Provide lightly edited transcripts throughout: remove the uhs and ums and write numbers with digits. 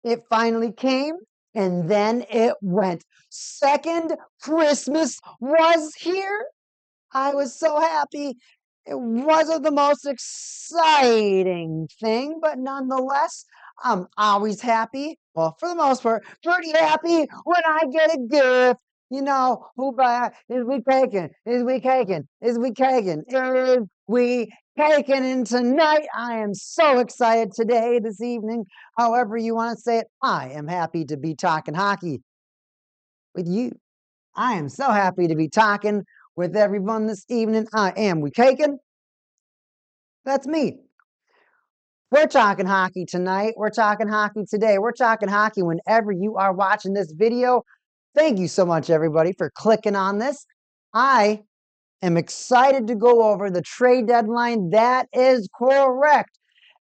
It finally came, and then it went. Second Christmas was here. I was so happy. It wasn't the most exciting thing, but nonetheless, I'm always happy. Well, for the most part, pretty happy when I get a gift. You know, who by is we caking? Is we caking? Is we caking? Is we caking? And tonight, I am so excited today, this evening, however you want to say it. I am happy to be talking hockey with you. I am so happy to be talking with everyone this evening. I am WeCaken. That's me. We're talking hockey tonight. We're talking hockey today. We're talking hockey whenever you are watching this video. Thank you so much, everybody, for clicking on this. I am excited to go over the trade deadline. That is correct.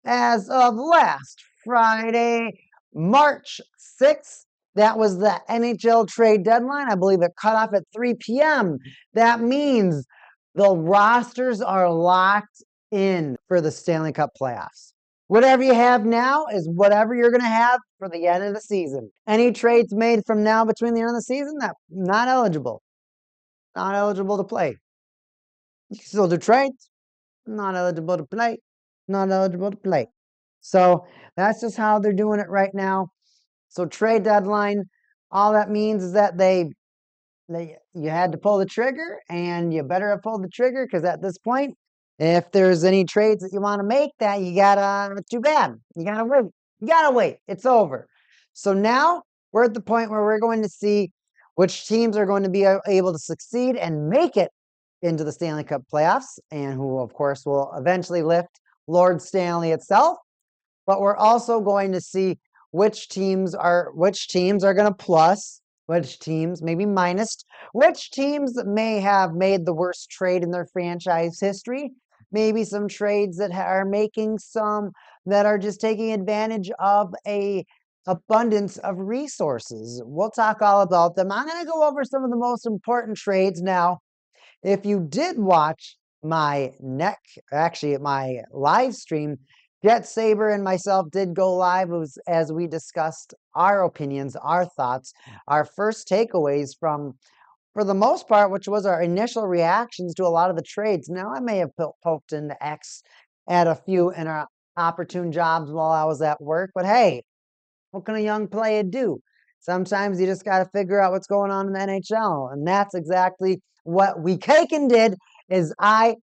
As of last Friday, March 6th, that was the NHL trade deadline. I believe it cut off at 3 p.m. That means the rosters are locked in for the Stanley Cup playoffs. Whatever you have now is whatever you're going to have for the end of the season. Any trades made from now between the end of the season, that not eligible. Not eligible to play. You can still do trades. Not eligible to play. Not eligible to play. So that's just how they're doing it right now. So trade deadline, all that means is that you had to pull the trigger, and you better have pulled the trigger, because at this point, if there's any trades that you want to make, that you gotta, too bad. You gotta wait. You gotta wait. It's over. So now we're at the point where we're going to see which teams are going to be able to succeed and make it into the Stanley Cup playoffs, and who, of course, will eventually lift Lord Stanley itself. But we're also going to see which teams are going to plus, which teams maybe minus, which teams may have made the worst trade in their franchise history, maybe some trades that are making some that are just taking advantage of a abundance of resources. We'll talk all about them. I'm going to go over some of the most important trades now. If you did watch my my live stream, Jet Saber and myself did go live as we discussed our opinions, our thoughts, our first takeaways from, for the most part, which was our initial reactions to a lot of the trades. Now, I may have poked into X at a few opportune jobs while I was at work, but hey, what can a young player do? Sometimes you just got to figure out what's going on in the NHL, and that's exactly what WeCaken did. Is I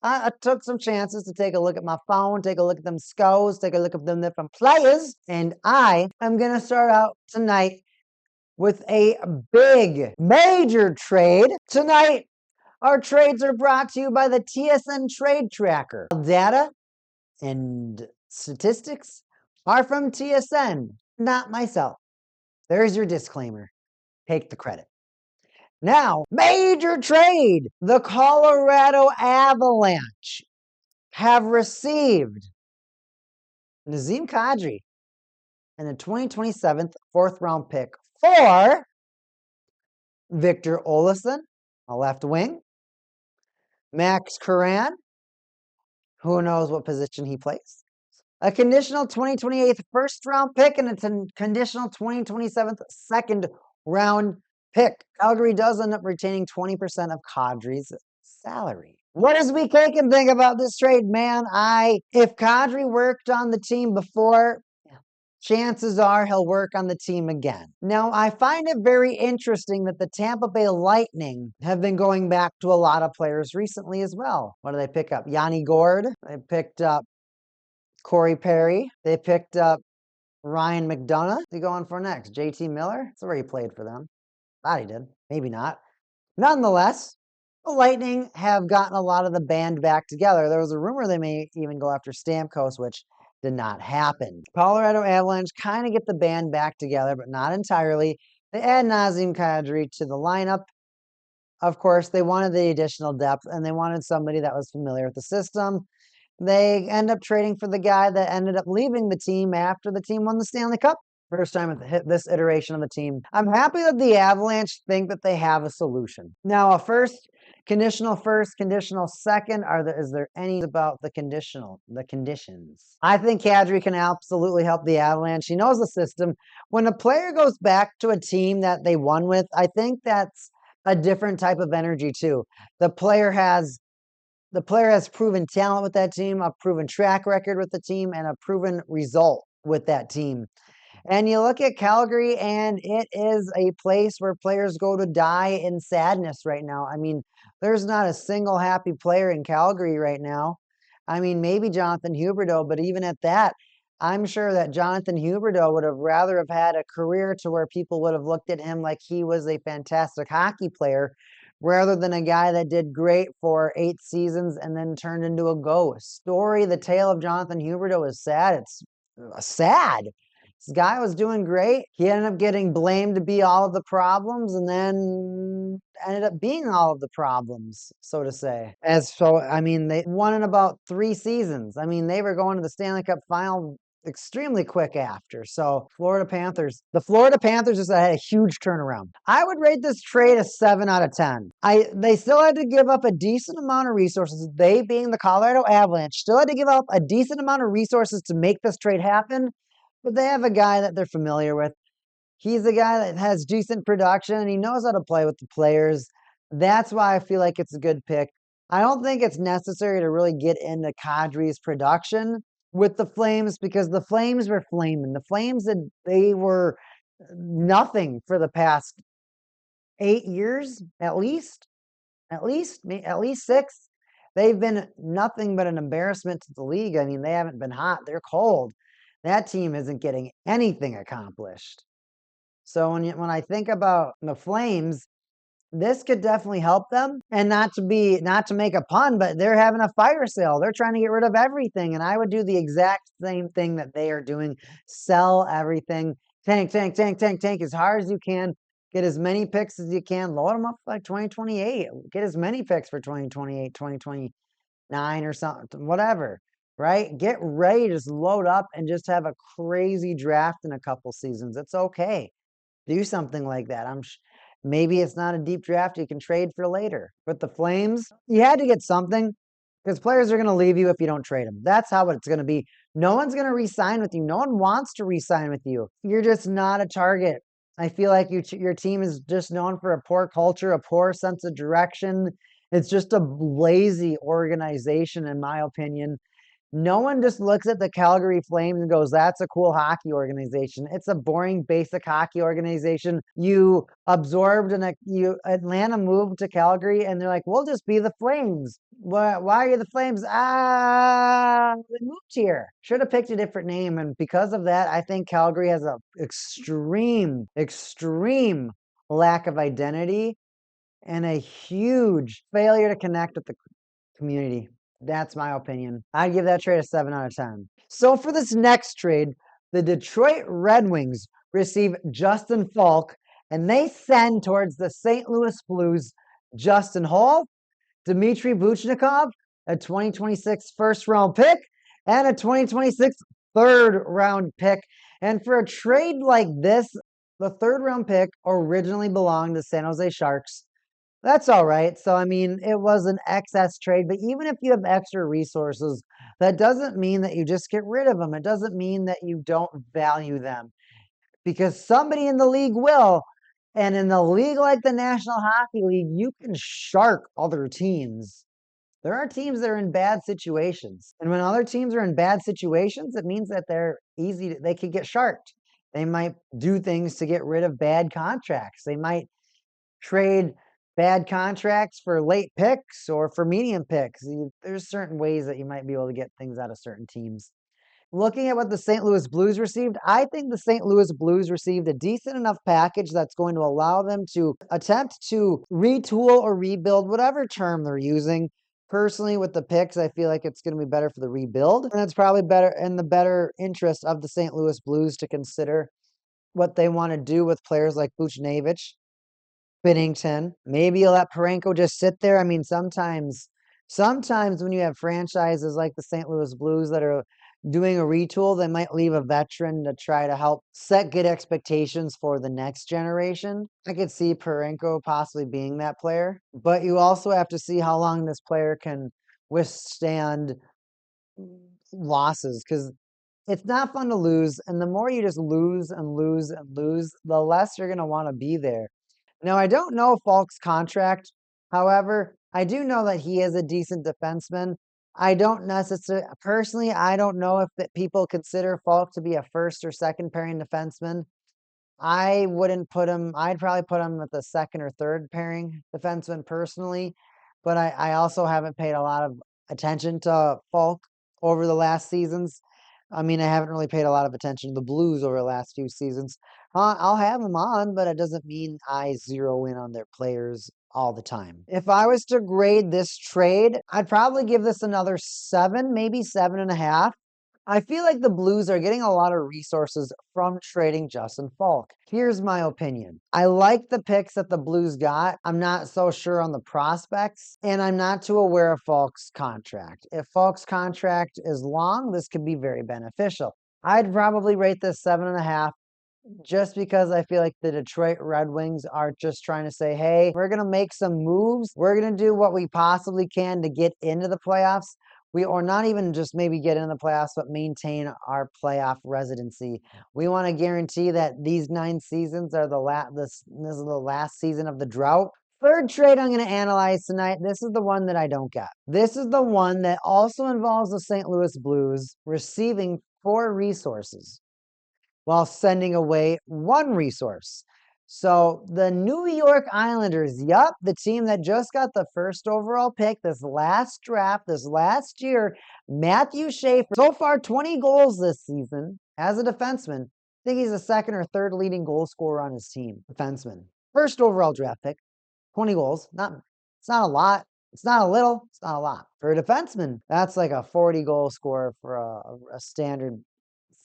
took some chances to take a look at my phone, take a look at them scores, take a look at them different players, and I am going to start out tonight with a big, major trade. Tonight, our trades are brought to you by the TSN Trade Tracker. Data and statistics are from TSN, not myself. There's your disclaimer. Take the credit. Now, major trade. The Colorado Avalanche have received Nazem Kadri and a 2027 fourth-round pick for Victor Olofsson, a left wing, Max Curran, who knows what position he plays, a conditional 2028 first-round pick, and a conditional 2027 second-round pick. Calgary does end up retaining 20% of Kadri's salary. What does WeCaken think about this trade, man? If Kadri worked on the team before, chances are he'll work on the team again. Now, I find it very interesting that the Tampa Bay Lightning have been going back to a lot of players recently as well. What do they pick up? Yanni Gourde. They picked up Corey Perry. They picked up Ryan McDonough. What's he going for next? JT Miller? That's where he played for them. Thought he did. Maybe not. Nonetheless, the Lightning have gotten a lot of the band back together. There was a rumor they may even go after Stamkos, which did not happen. Colorado Avalanche kind of get the band back together, but not entirely. They add Nazem Kadri to the lineup. Of course, they wanted the additional depth, and they wanted somebody that was familiar with the system. They end up trading for the guy that ended up leaving the team after the team won the Stanley Cup. First time at this iteration of the team. I'm happy that the Avalanche think that they have a solution. Now, conditional second. Is there any about the conditions? I think Kadri can absolutely help the Avalanche. He knows the system. When a player goes back to a team that they won with, I think that's a different type of energy too. The player has proven talent with that team, a proven track record with the team, and a proven result with that team. And you look at Calgary, and it is a place where players go to die in sadness right now. I mean, there's not a single happy player in Calgary right now. I mean, maybe Jonathan Huberdeau, but even at that, I'm sure that Jonathan Huberdeau would have rather have had a career to where people would have looked at him like he was a fantastic hockey player rather than a guy that did great for 8 seasons and then turned into a ghost. The tale of Jonathan Huberdeau is sad. It's sad. This guy was doing great. He ended up getting blamed to be all of the problems and then ended up being all of the problems, so to say. They won in about 3 seasons. I mean, they were going to the Stanley Cup final extremely quick after. So the Florida Panthers just had a huge turnaround. I would rate this trade a 7 out of 10. They still had to give up a decent amount of resources. They, being the Colorado Avalanche, still had to give up a decent amount of resources to make this trade happen. But they have a guy that they're familiar with. He's a guy that has decent production and he knows how to play with the players. That's why I feel like it's a good pick. I don't think it's necessary to really get into Kadri's production with the Flames because the Flames were flaming. The Flames, they were nothing for the past 8 years, at least 6. They've been nothing but an embarrassment to the league. I mean, they haven't been hot. They're cold. That team isn't getting anything accomplished. So when I think about the Flames, this could definitely help them. And not to make a pun, but they're having a fire sale. They're trying to get rid of everything. And I would do the exact same thing that they are doing. Sell everything. Tank as hard as you can. Get as many picks as you can. Load them up for like 2028. Get as many picks for 2028, 2029 or something, whatever. Right? Get ready to just load up and just have a crazy draft in a couple seasons. It's okay. Do something like that. Maybe it's not a deep draft you can trade for later. But the Flames, you had to get something because players are going to leave you if you don't trade them. That's how it's going to be. No one's going to re-sign with you. No one wants to re-sign with you. You're just not a target. I feel like your team is just known for a poor culture, a poor sense of direction. It's just a lazy organization, in my opinion. No one just looks at the Calgary Flames and goes, that's a cool hockey organization. It's a boring, basic hockey organization. Atlanta moved to Calgary and they're like, we'll just be the Flames. Why are you the Flames? They moved here. Should have picked a different name. And because of that, I think Calgary has an extreme lack of identity and a huge failure to connect with the community. That's my opinion. I'd give that trade a 7 out of 10. So for this next trade, the Detroit Red Wings receive Justin Falk, and they send towards the St. Louis Blues Justin Holl, Dmitry Vuchnikov, a 2026 first-round pick, and a 2026 third-round pick. And for a trade like this, the third-round pick originally belonged to San Jose Sharks. That's all right. So, I mean, it was an excess trade, but even if you have extra resources, that doesn't mean that you just get rid of them. It doesn't mean that you don't value them because somebody in the league will. And in the league like the National Hockey League, you can shark other teams. There are teams that are in bad situations. And when other teams are in bad situations, it means that they could get sharked. They might do things to get rid of bad contracts. They might trade bad contracts for late picks or for medium picks. There's certain ways that you might be able to get things out of certain teams. Looking at what the St. Louis Blues received, I think the St. Louis Blues received a decent enough package that's going to allow them to attempt to retool or rebuild, whatever term they're using. Personally, with the picks, I feel like it's going to be better for the rebuild. And it's probably better in the better interest of the St. Louis Blues to consider what they want to do with players like Buchnevich, Binnington. Maybe you'll let Parenko just sit there. I mean, sometimes when you have franchises like the St. Louis Blues that are doing a retool, they might leave a veteran to try to help set good expectations for the next generation. I could see Parenko possibly being that player, but you also have to see how long this player can withstand losses, because it's not fun to lose. And the more you just lose and lose and lose, the less you're going to want to be there. Now, I don't know Falk's contract. However, I do know that he is a decent defenseman. I don't necessarily, personally, I don't know if that people consider Falk to be a first or second pairing defenseman. I wouldn't put him, I'd probably put him at the second or third pairing defenseman personally. But I also haven't paid a lot of attention to Falk over the last seasons. I mean, I haven't really paid a lot of attention to the Blues over the last few seasons. I'll have them on, but it doesn't mean I zero in on their players all the time. If I was to grade this trade, I'd probably give this another 7, maybe 7.5. I feel like the Blues are getting a lot of resources from trading Justin Falk. Here's my opinion. I like the picks that the Blues got. I'm not so sure on the prospects, and I'm not too aware of Falk's contract. If Falk's contract is long, this could be very beneficial. I'd probably rate this 7.5, just because I feel like the Detroit Red Wings are just trying to say, hey, we're going to make some moves. We're going to do what we possibly can to get into the playoffs. Or not even just maybe get in the playoffs, but maintain our playoff residency. We want to guarantee that these 9 seasons are this is the last season of the drought. Third trade I'm going to analyze tonight. This is the one that I don't get. This is the one that also involves the St. Louis Blues receiving 4 resources while sending away 1 resource. So the New York Islanders, yup, the team that just got the first overall pick this last draft, this last year, Matthew Schaefer, so far 20 goals this season as a defenseman. I think he's the second or third leading goal scorer on his team, defenseman. First overall draft pick, 20 goals. It's not a lot. It's not a little. It's not a lot. For a defenseman, that's like a 40 goal scorer for a standard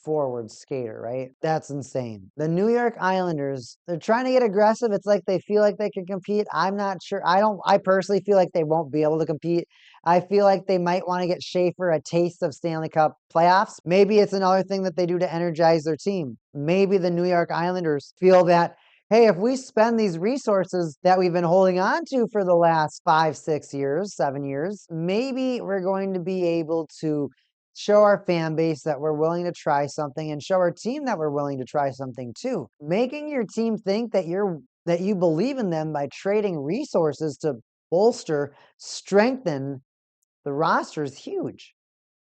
forward skater, right? That's insane. The New York Islanders, they're trying to get aggressive. It's like they feel like they can compete. I'm not sure. I personally feel like they won't be able to compete. I feel like they might want to get Schaefer a taste of Stanley Cup playoffs. Maybe it's another thing that they do to energize their team. Maybe the New York Islanders feel that, hey, if we spend these resources that we've been holding on to for the last 5, 6 years, 7 years, maybe we're going to be able to show our fan base that we're willing to try something, and show our team that we're willing to try something too. Making your team think that you believe in them by trading resources to bolster, strengthen the roster is huge.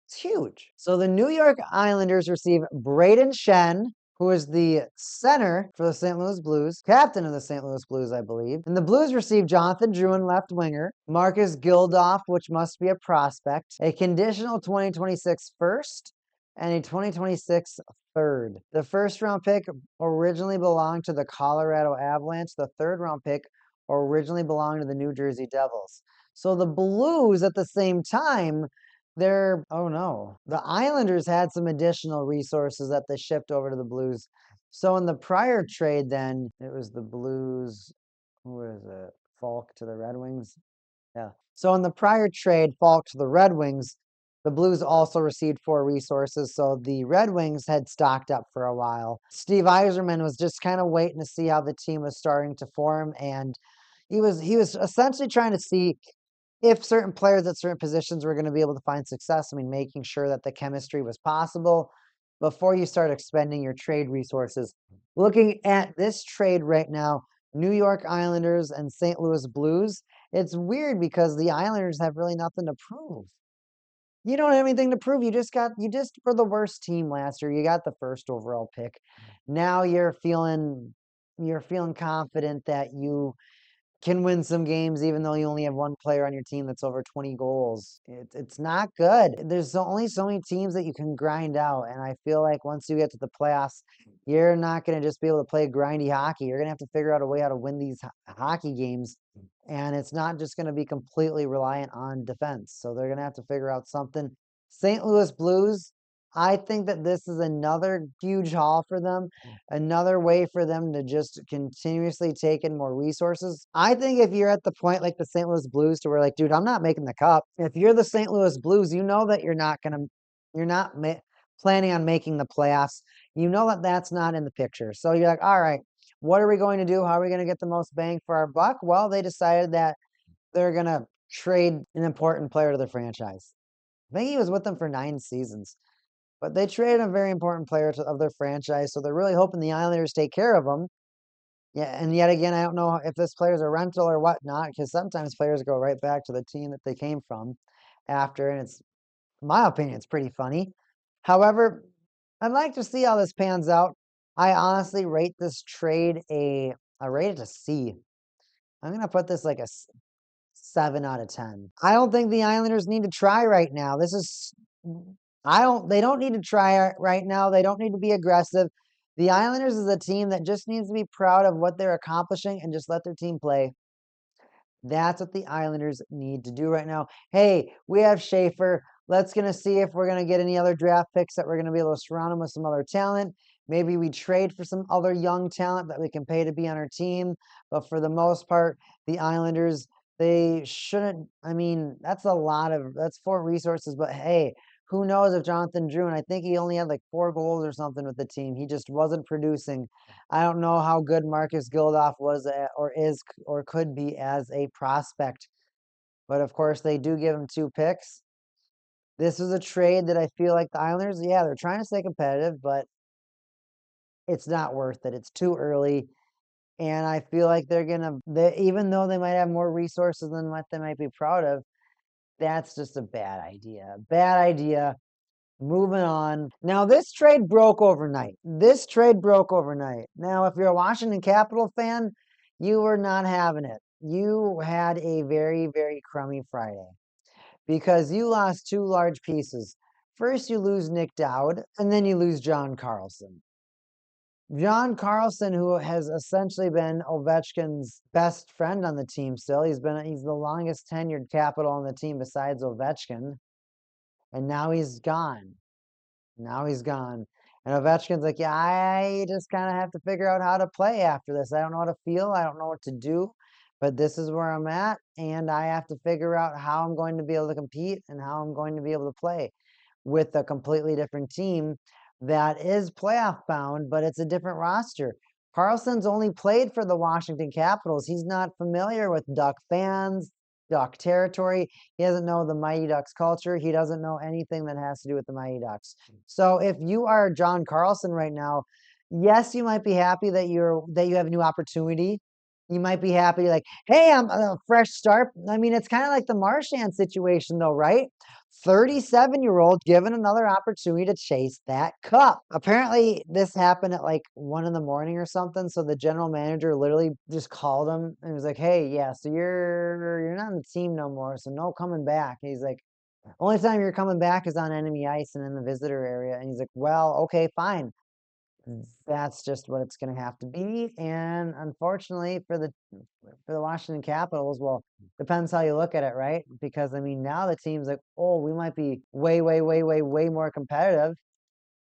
It's huge. So the New York Islanders receive Braden Shen, who is the center for the St. Louis Blues, captain of the St. Louis Blues, I believe. And the Blues receive Jonathan Drouin, left winger, Marcus Gildoff, which must be a prospect, a conditional 2026 first, and a 2026 third. The first round pick originally belonged to the Colorado Avalanche. The third round pick originally belonged to the New Jersey Devils. So the Blues at the same time, oh no, the Islanders had some additional resources that they shipped over to the Blues. So in the prior trade, then it was the Blues. Who is it? Falk to the Red Wings. Yeah. So in the prior trade, Falk to the Red Wings, the Blues also received 4 resources. So the Red Wings had stocked up for a while. Steve Yzerman was just kind of waiting to see how the team was starting to form, and he was essentially trying to see if certain players at certain positions were going to be able to find success. I mean, making sure that the chemistry was possible before you start expending your trade resources. Looking at this trade right now, New York Islanders and St. Louis Blues, it's weird because the Islanders have really nothing to prove. You don't have anything to prove. You just were the worst team last year. You got the first overall pick. Now you're feeling confident that you can win some games even though you only have 1 player on your team that's over 20 goals. It's not good. There's only so many teams that you can grind out, and I feel like once you get to the playoffs, you're not going to just be able to play grindy hockey. You're going to have to figure out a way how to win these hockey games, and it's not just going to be completely reliant on defense. So they're going to have to figure out something. St. Louis Blues, I think that this is another huge haul for them, another way for them to just continuously take in more resources. I think if you're at the point like the St. Louis Blues to where like, dude, I'm not making the cup. If you're the St. Louis Blues, you know that you're not planning on making the playoffs. You know that that's not in the picture. So you're like, all right, what are we going to do? How are we going to get the most bang for our buck? Well, they decided that they're going to trade an important player to the franchise. I think he was with them for 9 seasons, but they traded a very important player of their franchise. So they're really hoping the Islanders take care of him. Yeah, and yet again, I don't know if this player's a rental or whatnot, because sometimes players go right back to the team that they came from after, and it's, in my opinion, it's pretty funny. However, I'd like to see how this pans out. I honestly rate this trade I rate it a C. I'm gonna put this like a 7 out of 10. I don't think the Islanders need to try right now. They don't need to try right now. They don't need to be aggressive. The Islanders is a team that just needs to be proud of what they're accomplishing and just let their team play. That's what the Islanders need to do right now. Hey, we have Schaefer. Let's gonna see if we're gonna get any other draft picks that we're gonna be able to surround him with some other talent. Maybe we trade for some other young talent that we can pay to be on our team. But for the most part, the Islanders, they shouldn't. I mean, that's 4 resources. But hey, who knows if Jonathan Drew, and I think he only had like 4 goals or something with the team. He just wasn't producing. I don't know how good Marcus Gildoff was or is or could be as a prospect. But of course, they do give him 2 picks. This was a trade that I feel like the Islanders, yeah, they're trying to stay competitive, but it's not worth it. It's too early. And I feel like even though they might have more resources than what they might be proud of, that's just a bad idea. Bad idea. Moving on. Now, this trade broke overnight. Now, if you're a Washington Capitol fan, you were not having it. You had a very, very crummy Friday because you lost 2 large pieces. First, you lose Nick Dowd, and then you lose John Carlson. John Carlson, who has essentially been Ovechkin's best friend on the team still. He's the longest tenured Capital on the team besides Ovechkin. And now he's gone. And Ovechkin's like, yeah, I just kind of have to figure out how to play after this. I don't know how to feel. I don't know what to do. But this is where I'm at. And I have to figure out how I'm going to be able to compete and how I'm going to be able to play with a completely different team that is playoff bound, but it's a different roster. Carlson's only played for the Washington Capitals. He's not familiar with Duck fans, Duck territory. He doesn't know the Mighty Ducks culture. He doesn't know anything that has to do with the Mighty Ducks. So if you are John Carlson right now, yes, you might be happy that you have a new opportunity. You might be happy like, hey, I'm a fresh start. I mean, it's kind of like the Marchand situation though, right? 37-year-old given another opportunity to chase that cup. Apparently, this happened at like 1 in the morning or something. So the general manager literally just called him and was like, "Hey, yeah, so you're not on the team no more, so no coming back." And he's like, "Only time you're coming back is on enemy ice and in the visitor area." And he's like, "Well, okay, fine. That's just what it's going to have to be." And unfortunately for the Washington Capitals, well, depends how you look at it, right? Because I mean, now the team's like, oh, we might be way, way, way, way, way more competitive,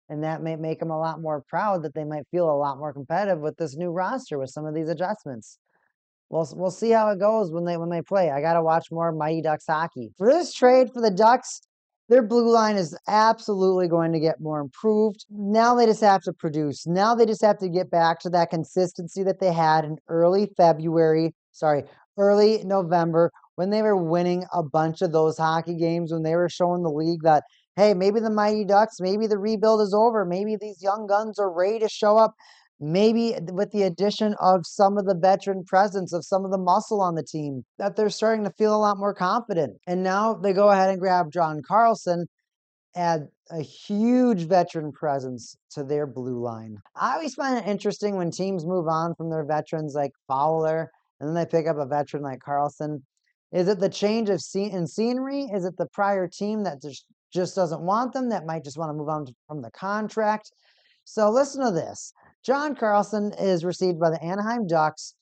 and that may make them a lot more proud that they might feel a lot more competitive with this new roster with some of these adjustments. We'll see how it goes when they play. I gotta watch more Mighty Ducks hockey. For this trade for the Ducks, their blue line is absolutely going to get more improved. Now they just have to produce. Now they just have to get back to that consistency that they had in early November when they were winning a bunch of those hockey games, when they were showing the league that, hey, maybe the Mighty Ducks, maybe the rebuild is over. Maybe these young guns are ready to show up. Maybe with the addition of some of the veteran presence of some of the muscle on the team, that they're starting to feel a lot more confident. And now they go ahead and grab John Carlson, add a huge veteran presence to their blue line. I always find it interesting when teams move on from their veterans like Fowler, and then they pick up a veteran like Carlson. Is it the change of scenery? Is it the prior team that just doesn't want them, that might just want to move on from the contract? So listen to this. John Carlson is received by the Anaheim Ducks.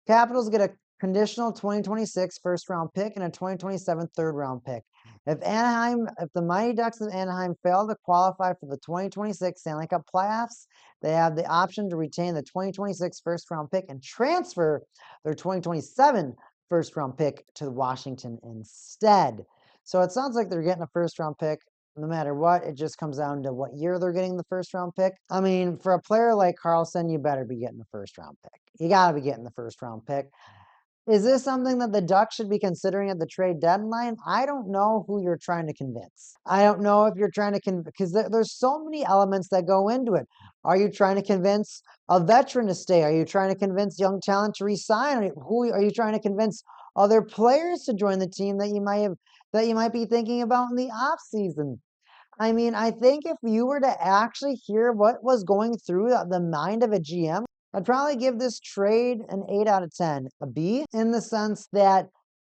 Capitals get a conditional 2026 first-round pick and a 2027 third-round pick. If the Mighty Ducks of Anaheim fail to qualify for the 2026 Stanley Cup playoffs, they have the option to retain the 2026 first-round pick and transfer their 2027 first-round pick to Washington instead. So it sounds like they're getting a first-round pick no matter what, it just comes down to what year they're getting the first round pick. I mean, for a player like Carlson, you better be getting the first round pick. You got to be getting the first round pick. Is this something that the Ducks should be considering at the trade deadline? I don't know who you're trying to convince. I don't know if you're trying to because there's so many elements that go into it. Are you trying to convince a veteran to stay? Are you trying to convince young talent to resign? Who are you trying to convince other players to join the team that you might be thinking about in the off season? I mean, I think if you were to actually hear what was going through the mind of a GM, I'd probably give this trade an 8 out of 10, a B, in the sense that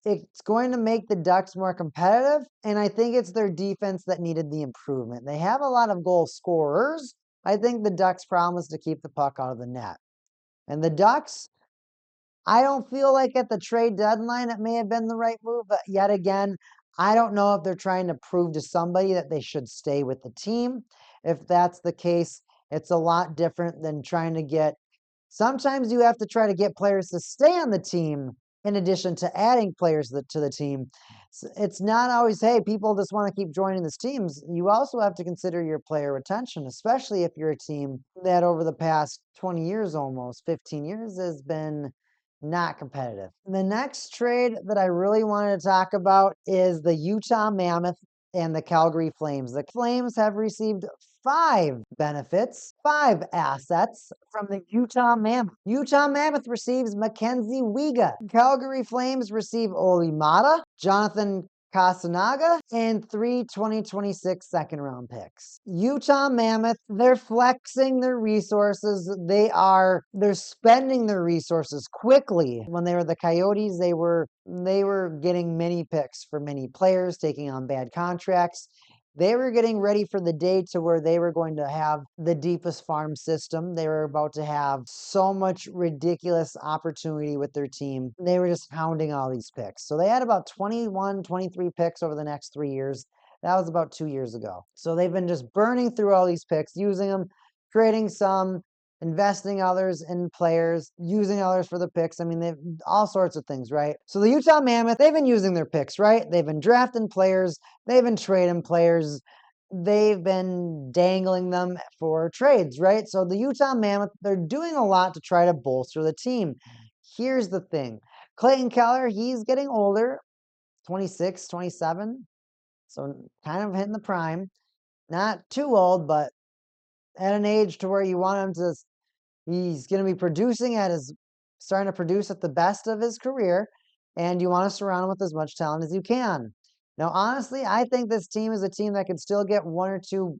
it's going to make the Ducks more competitive, and I think it's their defense that needed the improvement. They have a lot of goal scorers. I think the Ducks' problem is to keep the puck out of the net. And the Ducks, I don't feel like at the trade deadline it may have been the right move, but yet again, I don't know if they're trying to prove to somebody that they should stay with the team. If that's the case, it's a lot different than trying to get. Sometimes you have to try to get players to stay on the team in addition to adding players to the team. It's not always, hey, people just want to keep joining these teams. You also have to consider your player retention, especially if you're a team that over the past 20 years, almost 15 years, has been not competitive. The next trade that I really wanted to talk about is the Utah Mammoth and the Calgary Flames. The Flames have received 5 benefits, 5 assets from the Utah Mammoth. Utah Mammoth receives Mackenzie Wiga. Calgary Flames receive Oli Mata, Jonathan Kasanaga, and 3 2026 second round picks. Utah Mammoth, they're flexing their resources. They're spending their resources quickly. When they were the Coyotes, they were getting many picks for many players, taking on bad contracts. They were getting ready for the day to where they were going to have the deepest farm system. They were about to have so much ridiculous opportunity with their team. They were just pounding all these picks. So they had about 21, 23 picks over the next 3 years. That was about 2 years ago. So they've been just burning through all these picks, using them, trading some, investing others in players, using others for the picks. I mean, they've all sorts of things, right? So the Utah Mammoth, they've been using their picks, right? They've been drafting players, they've been trading players, they've been dangling them for trades, right? So the Utah Mammoth, they're doing a lot to try to bolster the team. Here's the thing. Clayton Keller, he's getting older, 26, 27, so kind of hitting the prime. Not too old, but at an age to where you want him to, he's going to be starting to produce at the best of his career, and you want to surround him with as much talent as you can. Now, honestly, I think this team is a team that could still get 1 or 2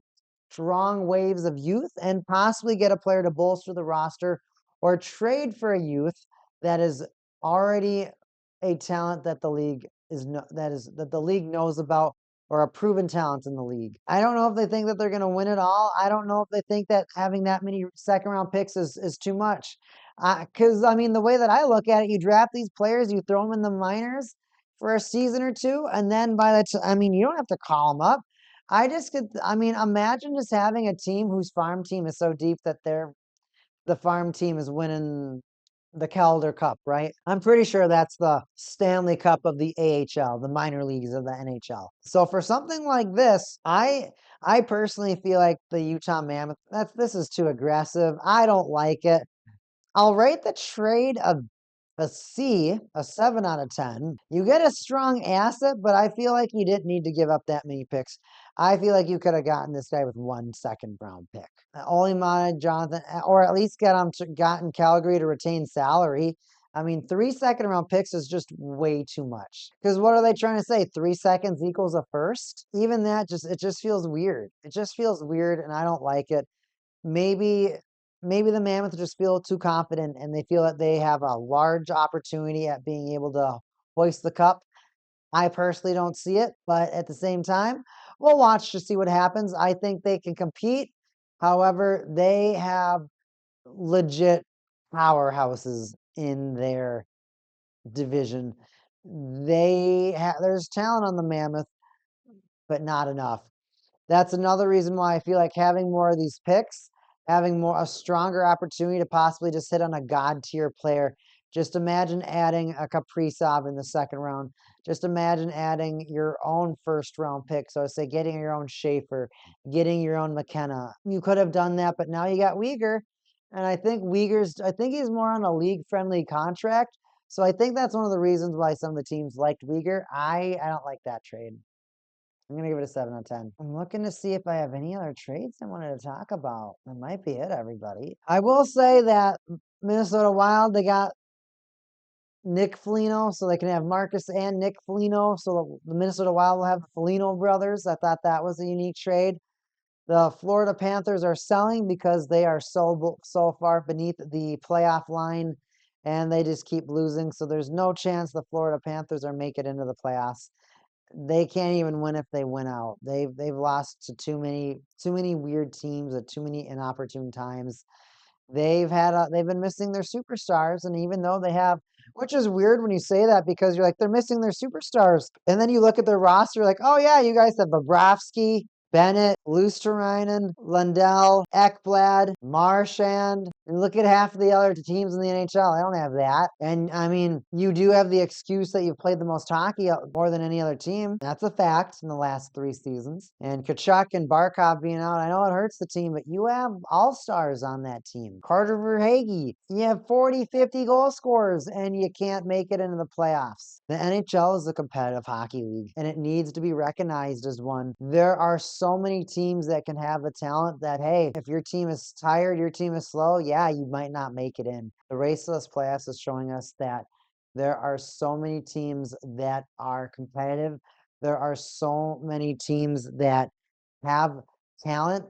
strong waves of youth and possibly get a player to bolster the roster or trade for a youth that is already a talent that the league that the league knows about, or a proven talent in the league. I don't know if they think that they're going to win it all. I don't know if they think that having that many second round picks is too much. Because, I mean, the way that I look at it, you draft these players, you throw them in the minors for a season or two, and then I mean, you don't have to call them up. I mean, imagine just having a team whose farm team is so deep that the farm team is winning the Calder Cup, right? I'm pretty sure that's the Stanley Cup of the AHL, the minor leagues of the NHL. So for something like this, I personally feel like the Utah Mammoth, this is too aggressive. I don't like it. I'll rate the trade a C, a 7 out of 10. You get a strong asset, but I feel like you didn't need to give up that many picks. I feel like you could have gotten this guy with 1 second round pick. Only wanted Jonathan, or at least gotten Calgary to retain salary. I mean, 3 second round picks is just way too much. Because what are they trying to say? 3 seconds equals a first? Even that it just feels weird. It just feels weird, and I don't like it. Maybe the Mammoth just feel too confident and they feel that they have a large opportunity at being able to hoist the cup. I personally don't see it, but at the same time, we'll watch to see what happens. I think they can compete. However, they have legit powerhouses in their division. There's talent on the Mammoth, but not enough. That's another reason why I feel like having more of these picks, having a stronger opportunity to possibly just hit on a god tier player Just imagine adding a Kaprizov in the second round. Just imagine adding your own first round pick. So say getting your own Schaefer, getting your own McKenna. You could have done that, but now you got Uyghur. And I think I think he's more on a league friendly contract. So I think that's one of the reasons why some of the teams liked Uyghur. I don't like that trade. I'm going to give it a 7 out of 10. I'm looking to see if I have any other trades I wanted to talk about. That might be it, everybody. I will say that Minnesota Wild, they got Nick Foligno, so they can have Marcus and Nick Foligno. So the Minnesota Wild will have the Foligno brothers. I thought that was a unique trade. The Florida Panthers are selling because they are so far beneath the playoff line, and they just keep losing. So there's no chance the Florida Panthers are make it into the playoffs. They can't even win if they win out. They've lost to too many weird teams at too many inopportune times. They've been missing their superstars, and even though they have, which is weird when you say that because you're like they're missing their superstars, and then you look at their roster, like, oh yeah, you guys have Bobrovsky, Bennett, Luosterainen, Lundell, Ekblad, Marchand, and look at half of the other teams in the NHL. I don't have that. And I mean, you do have the excuse that you've played the most hockey more than any other team. That's a fact in the last 3 seasons. And Kachuk and Barkov being out, I know it hurts the team, but you have all-stars on that team. Carter Verhaeghe, you have 40, 50 goal scorers, and you can't make it into the playoffs. The NHL is a competitive hockey league, and it needs to be recognized as one. There are so many teams that can have the talent that, hey, if your team is tired, your team is slow, yeah, you might not make it in. The race to this playoffs is showing us that there are so many teams that are competitive. There are so many teams that have talent,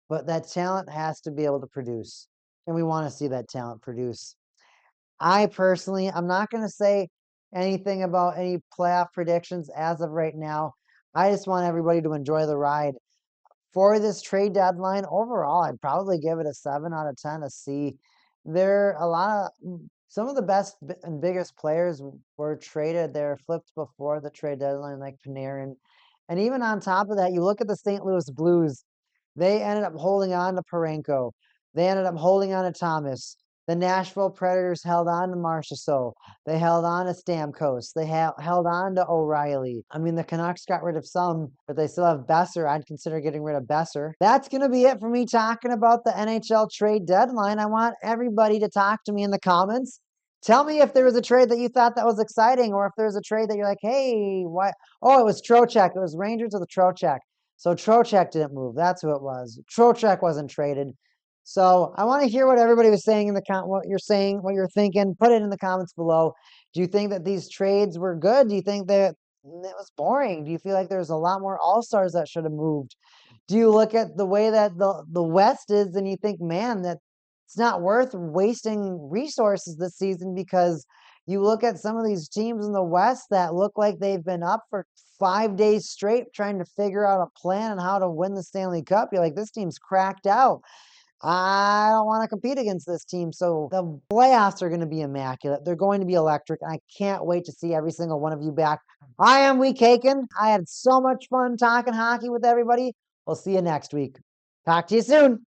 but that talent has to be able to produce. And we want to see that talent produce. I personally, I'm not going to say anything about any playoff predictions as of right now. I just want everybody to enjoy the ride. For this trade deadline, overall, I'd probably give it a 7 out of 10, a C. Some of the best and biggest players were traded. They were flipped before the trade deadline, like Panarin. And even on top of that, you look at the St. Louis Blues. They ended up holding on to Parenko. They ended up holding on to Thomas. The Nashville Predators held on to Marchessault. They held on to Stamkos. They held on to O'Reilly. I mean, the Canucks got rid of some, but they still have Besser. I'd consider getting rid of Besser. That's going to be it for me talking about the NHL trade deadline. I want everybody to talk to me in the comments. Tell me if there was a trade that you thought that was exciting, or if there's a trade that you're like, hey, what? Oh, it was Trocheck. It was Rangers with Trocheck. So Trocheck didn't move. That's who it was. Trocheck wasn't traded. So I want to hear what everybody was saying in the what you're saying, what you're thinking. Put it in the comments below. Do you think that these trades were good? Do you think that it was boring? Do you feel like there's a lot more all-stars that should have moved? Do you look at the way that the West is and you think, man, that it's not worth wasting resources this season, because you look at some of these teams in the West that look like they've been up for 5 days straight trying to figure out a plan on how to win the Stanley Cup. You're like, this team's cracked out. I don't want to compete against this team. So the playoffs are going to be immaculate. They're going to be electric. I can't wait to see every single one of you back. I am WeCaken. I had so much fun talking hockey with everybody. We'll see you next week. Talk to you soon.